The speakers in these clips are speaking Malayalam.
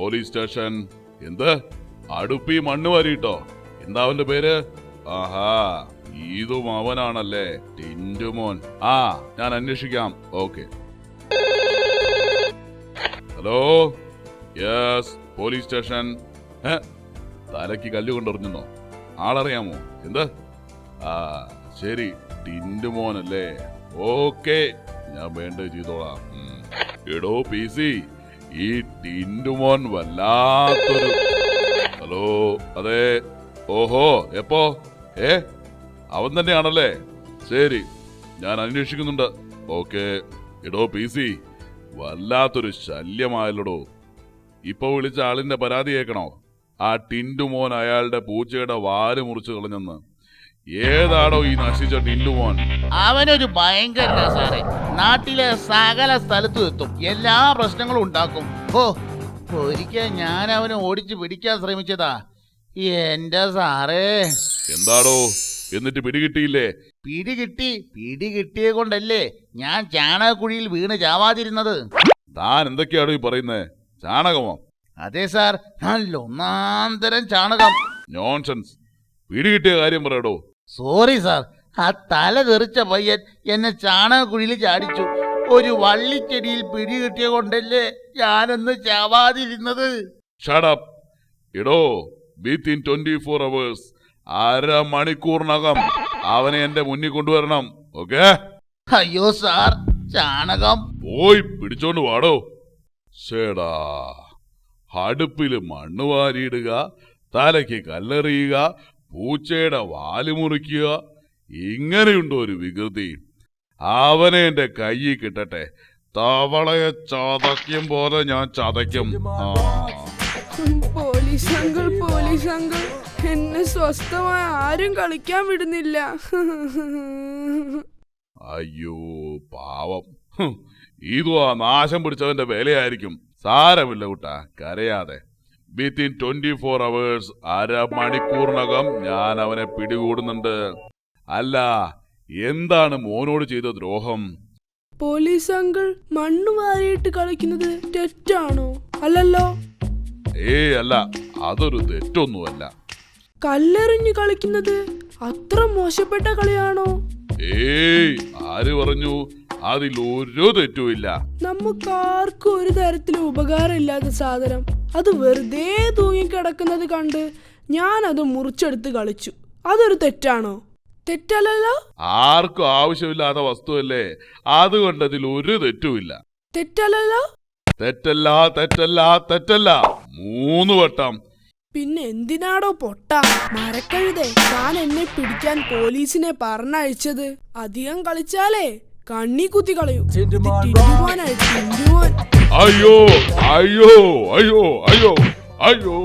Police station. എന്ത് അടുപ്പി മണ്ണ് വാരിട്ടോ? എന്താ അവന്റെ പേര്? ആഹാ, ഇതും അവനാണല്ലേ, ടിന്റുമോൻ. ആ, ഞാൻ അന്വേഷിക്കാം. Okay. Hello, yes, police station. തലയ്ക്ക് കല്ല് കൊണ്ടെറിഞ്ഞോ? ആളറിയാമോ? എന്ത്? ആ ശരി, ടിന്റുമോനല്ലേ. ഓക്കെ, ഞാൻ വേണ്ടത് ചെയ്തോളാം. എടോ പി സി, ഈ ടിന്റുമോൻ വല്ലാത്തൊരു... ഹലോ, അതെ. ഓഹോ, എപ്പോ? അവൻ തന്നെയാണല്ലേ? ശരി, ഞാൻ അന്വേഷിക്കുന്നുണ്ട്. ഓക്കെ. എടോ പി സി, വല്ലാത്തൊരു ശല്യമായല്ലോടോ. ഇപ്പൊ വിളിച്ച ആളിന്റെ പരാതി കേൾക്കണോ? ആ ടിന്റുമോൻ അയാളുടെ പൂച്ചയുടെ വാല് മുറിച്ചു കളഞ്ഞെന്ന്. ഏതാടോ ഈ നശിച്ച ടിന്റുമോൻ? അവനൊരു ഭയങ്കര സാറേ. നാട്ടിലെ സകല സ്ഥലത്തും എത്തും, എല്ലാ പ്രശ്നങ്ങളും ഉണ്ടാക്കും. ഒരിക്കൽ ഞാൻ അവനെ ഓടിച്ചു പിടിക്കാൻ ശ്രമിച്ചതാ. എന്റെ സാറേ. എന്താടോ, എന്നിട്ട് പിടികിട്ടിയില്ലേ? പിടികിട്ടിയെ കൊണ്ടല്ലേ ഞാൻ ചാണകക്കുഴിയിൽ വീണ് ചാവാതിരുന്നത്. താൻ എന്തൊക്കെയാണോ ഈ പറയുന്നേ? ചാണകമോ? അതെ സാർ, നല്ല ഒന്നാം തരം ചാണകം. നോൺസെൻസ്. പിടികിട്ടിയ കാര്യം പറയടോ. സോറി സാർ, ആ തല തെറിച്ച പയ്യൻ എന്നെ ചാണകക്കുഴിയിൽ ചാടിച്ചു. ഒരു വള്ളിച്ചെടിയിൽ പിടികിട്ടിയ കൊണ്ടല്ലേ ഞാനൊന്ന് ചാവാതിരുന്നത്. Shut up. എടോ, വിത്തിൻ 24 hours, അരമണിക്കൂറിനകം അവനെ എന്റെ മുന്നിൽ കൊണ്ടുവരണം. ഓക്കെ? അയ്യോ സാർ, ചാണകം പോയി പിടിച്ചോണ്ട് വാടോ. ശേടാ, അടുപ്പില് മണ്ണ് വാരിയിടുക, തലയ്ക്ക് കല്ലെറിയുക, പൂച്ചയുടെ വാല് മുറിക്കുക. ഇങ്ങനെയുണ്ടോ ഒരു വികൃതി? അവനെ എന്റെ കയ്യിൽ കിട്ടട്ടെ. തവളയെ ചതയ്ക്കും പോലെ ഞാൻ ചതയ്ക്കും. പോലീസ് അങ്കിൾ, എന്നെ സ്വസ്ഥമായി ആരും കളിക്കാൻ വിടുന്നില്ല. അയ്യോ പാവം, ഇതും ആ നാശം പിടിച്ചവന്റെ വേലയായിരിക്കും. സാരമില്ല കുട്ടാ, കരയാതെ. വിത്തിൻ 24 hours, അരമണിക്കൂറിനകം ഞാൻ അവനെ പിടികൂടുന്നുണ്ട്. അല്ല, എന്താണ് മോനോട് ചെയ്ത ദ്രോഹം? പോലീസ് അങ്കിൾ, മണ്ണ് വാരിയിട്ട് കളിക്കുന്നത് തെറ്റാണോ? അല്ലല്ലോ. അല്ല, അതൊരു തെറ്റൊന്നുമല്ല. കല്ലെറിഞ്ഞ് കളിക്കുന്നത് അത്ര മോശപ്പെട്ട കളിയാണോ? ആര് പറഞ്ഞു? അതിലൊരു തെറ്റുമില്ല. നമുക്കാർക്കും ഒരു തരത്തിലും ഉപകാരമില്ലാത്ത സാധനം അത് വെറുതെ തൂങ്ങിക്കിടക്കുന്നത് കണ്ട് ഞാൻ അത് മുറിച്ചെടുത്ത് കളിച്ചു. അതൊരു തെറ്റാണോ? തെറ്റല്ലല്ലോ. ആർക്കും ആവശ്യമില്ലാത്ത വസ്തുവല്ലേ, അതുകൊണ്ട് അതിൽ ഒരു തെറ്റുമില്ല. തെറ്റല്ലല്ലോ. തെറ്റല്ല, തെറ്റല്ല, തെറ്റല്ല 3 വട്ടം. പിന്നെ എന്തിനാടോ പൊട്ട മരക്കഴുതേ താൻ എന്നെ പിടിക്കാൻ പോലീസിനെ പറഞ്ഞയച്ചത്? അധികം കളിച്ചാലേ കണ്ണി കുത്തി കളയും. അയ്യോ അയ്യോ അയ്യോ അയ്യോ അയ്യോ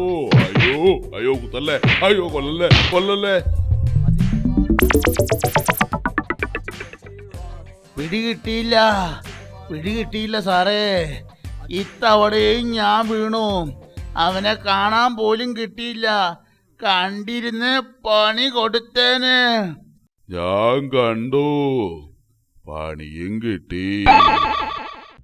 അയ്യോ അയ്യോ കുത്തല്ലേ, അയ്യോ കൊല്ലല്ലേ, കൊല്ലല്ലേ. പിടികിട്ടിയില്ല സാറേ. ഇത്തവണയും ഞാൻ വീണു. അവനെ കാണാൻ പോലും കിട്ടിയില്ല. കണ്ടിരുന്ന് പണി കൊടുത്തേന്. ഞാൻ കണ്ടു, പണിയും കിട്ടി.